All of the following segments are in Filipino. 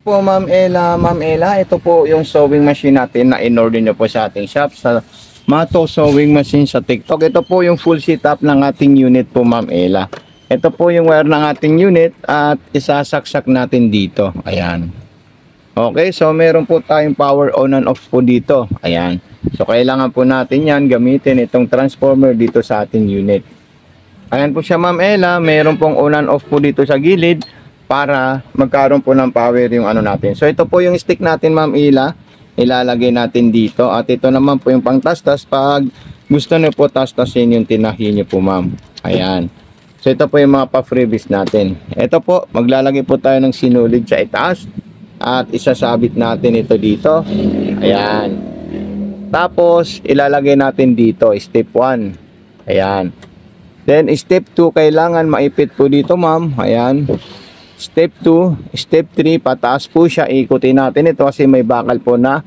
Po Ma'am Ella, ito po yung sewing machine natin na in-order nyo po sa ating shop sa Mato Sewing Machine sa TikTok. Ito po yung full setup ng ating unit po Ma'am Ella. Ito po yung wire ng ating unit at isasaksak natin dito. Ayan. Okay, so meron po tayong power on and off po dito. Ayan. So kailangan po natin yan gamitin itong transformer dito sa ating unit. Ayan po siya Ma'am Ella, meron pong on and off po dito sa gilid para magkaroon po ng power yung ano natin. So ito po yung stick natin Ma'am Ella, ilalagay natin dito at ito naman po yung pang tastas pag gusto niyo po tastasin yung tinahi niyo po Ma'am. Ayan. So ito po yung mga pa-freebies natin. Ito po, maglalagay po tayo ng sinulid sa itaas at isasabit natin ito dito. Ayan. Tapos ilalagay natin dito, step 1. Ayan. Then step 2, kailangan maipit po dito Ma'am. Ayan. Step 2, step 3, pataas po siya. Ikutin natin ito kasi may bakal po na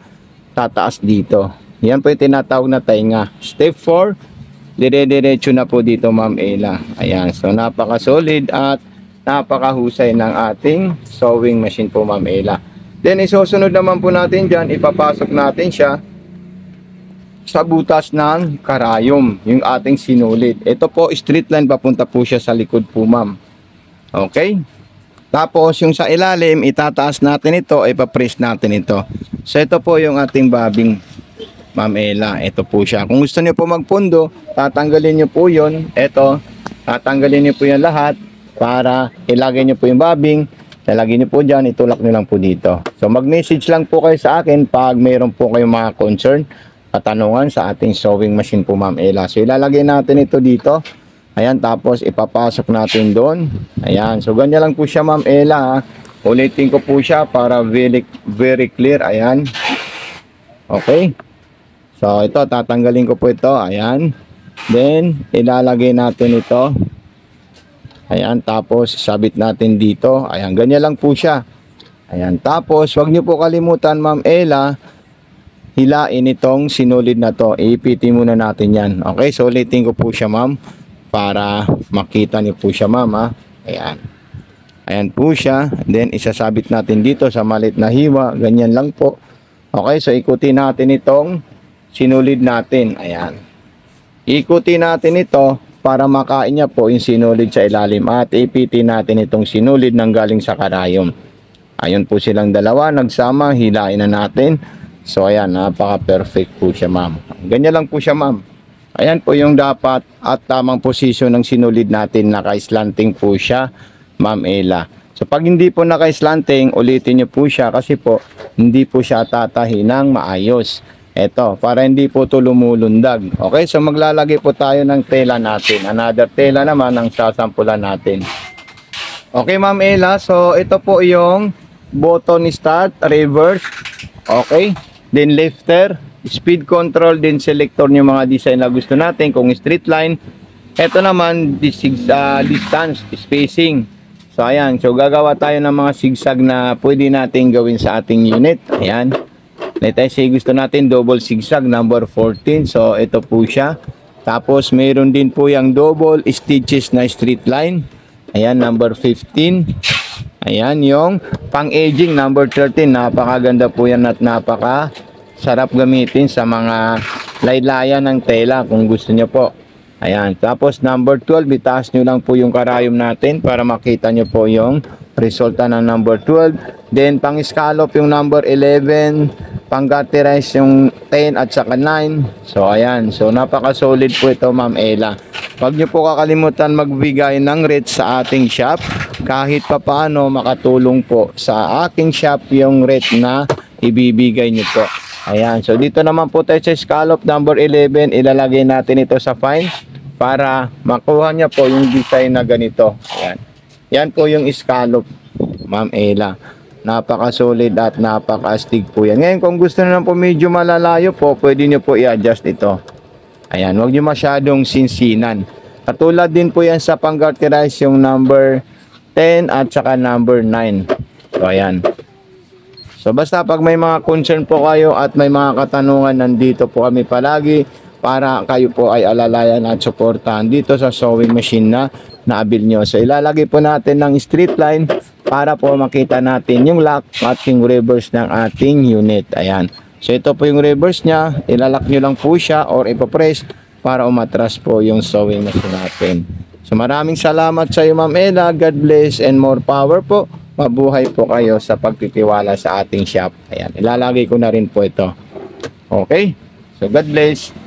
tataas dito. Yan po yung tinatawag na tainga. Step 4, dire-diretso na po dito Ma'am Ella. Ayan, so napaka-solid at napakahusay ng ating sewing machine po Ma'am Ella. Then isusunod naman po natin dyan, ipapasok natin siya sa butas ng karayom, yung ating sinulid. Ito po, straight line papunta po siya sa likod po Ma'am. Okay? Tapos yung sa ilalim, itataas natin ito, ipapress natin ito. So ito po yung ating bobbing Ma'am Ella. Ito po siya. Kung gusto niyo po magpundo, tatanggalin niyo po yun. Ito, tatanggalin niyo po yan lahat para ilagay niyo po yung bobbing. Ilagay niyo po dyan, itulak niyo lang po dito. So mag-message lang po kayo sa akin pag mayroon po kayong mga concern, katanungan sa ating sewing machine po Ma'am Ella. So ilalagay natin ito dito. Ayan, tapos ipapasok natin doon. Ayan, so ganyan lang po siya Ma'am Ella ha. Ulitin ko po siya para very clear. Ayan. Okay. So ito, tatanggalin ko po ito. Ayan. Then, ilalagay natin ito. Ayan, tapos sabit natin dito. Ayan, ganyan lang po siya. Ayan, tapos wag niyo po kalimutan Ma'am Ella, hilain itong sinulid na to. Iipitin muna natin yan. Okay, so ulitin ko po siya Ma'am, para makita niyo po siya Ma'am ha. Ayan. Ayan po siya. Then isasabit natin dito sa maliit na hiwa. Ganyan lang po. Okay, so ikutin natin itong sinulid natin. Ayan. Ikutin natin ito para makain niya po yung sinulid sa ilalim. At ipitin natin itong sinulid ng galing sa karayom. Ayun po silang dalawa. Nagsama. Hilain na natin. So ayan. Napaka-perfect po siya Ma'am. Ganyan lang po siya Ma'am. Ayan po yung dapat at tamang posisyon ng sinulid natin. Naka-slanting po siya Ma'am Ella. So pag hindi po naka-slanting, ulitin nyo po siya kasi po hindi po siya tatahi ng maayos. Ito, para hindi po ito lumulundag. Okay, so maglalagay po tayo ng tela natin. Another tela naman ang sasampulan natin. Okay Ma'am Ella, so ito po yung button start, reverse. Okay, then lifter, speed control, din selector yung mga design na gusto natin. Kung straight line, ito naman distance, spacing. So ayan, so gagawa tayo ng mga zigzag na pwede natin gawin sa ating unit. Ayan, let's say gusto natin double zigzag number 14. So ito po siya. Tapos mayroon din po yung double stitches na straight line. Ayan, number 15. Ayan, yung pang edging number 13. Napakaganda po yan at napaka sarap gamitin sa mga laylayan ng tela kung gusto nyo po. Ayan. Tapos number 12, itaas nyo lang po yung karayom natin para makita nyo po yung resulta ng number 12. Then pang scallop yung number 11, pang gutterize yung 10 at saka 9. So ayan. So napaka solid po ito Ma'am Ella. Huwag nyo po kakalimutan magbigay ng rate sa ating shop. Kahit pa paano makatulong po sa aking shop yung rate na ibibigay nyo po. Ayan, so dito naman po tayo sa scallop number 11, ilalagay natin ito sa fine para makuha niya po yung design na ganito. Ayan. Yan po yung scallop, Ma'am Ella. Napaka-solid at napaka-astig po yan. Ngayon, kung gusto nyo po medyo malalayo po, pwede nyo po i-adjust ito. Ayan, huwag nyo masyadong sinsinan. Katulad din po yan sa pang-garterize yung number 10 at saka number 9. So, ayan. So basta pag may mga concern po kayo at may mga katanungan, nandito po kami palagi para kayo po ay alalayan at suportahan dito sa sewing machine na naabil nyo. So ilalagay po natin ng straight line para po makita natin yung lock at yung reverse ng ating unit. Ayan. So ito po yung reverse niya, ilalak nyo lang po siya or ipapress para umatras po yung sewing machine natin. So maraming salamat sa iyo Ma'am Ella, God bless and more power po. Mabuhay po kayo sa pagtitiwala sa ating shop. Ayan, ilalagay ko na rin po ito. Okay, so God bless.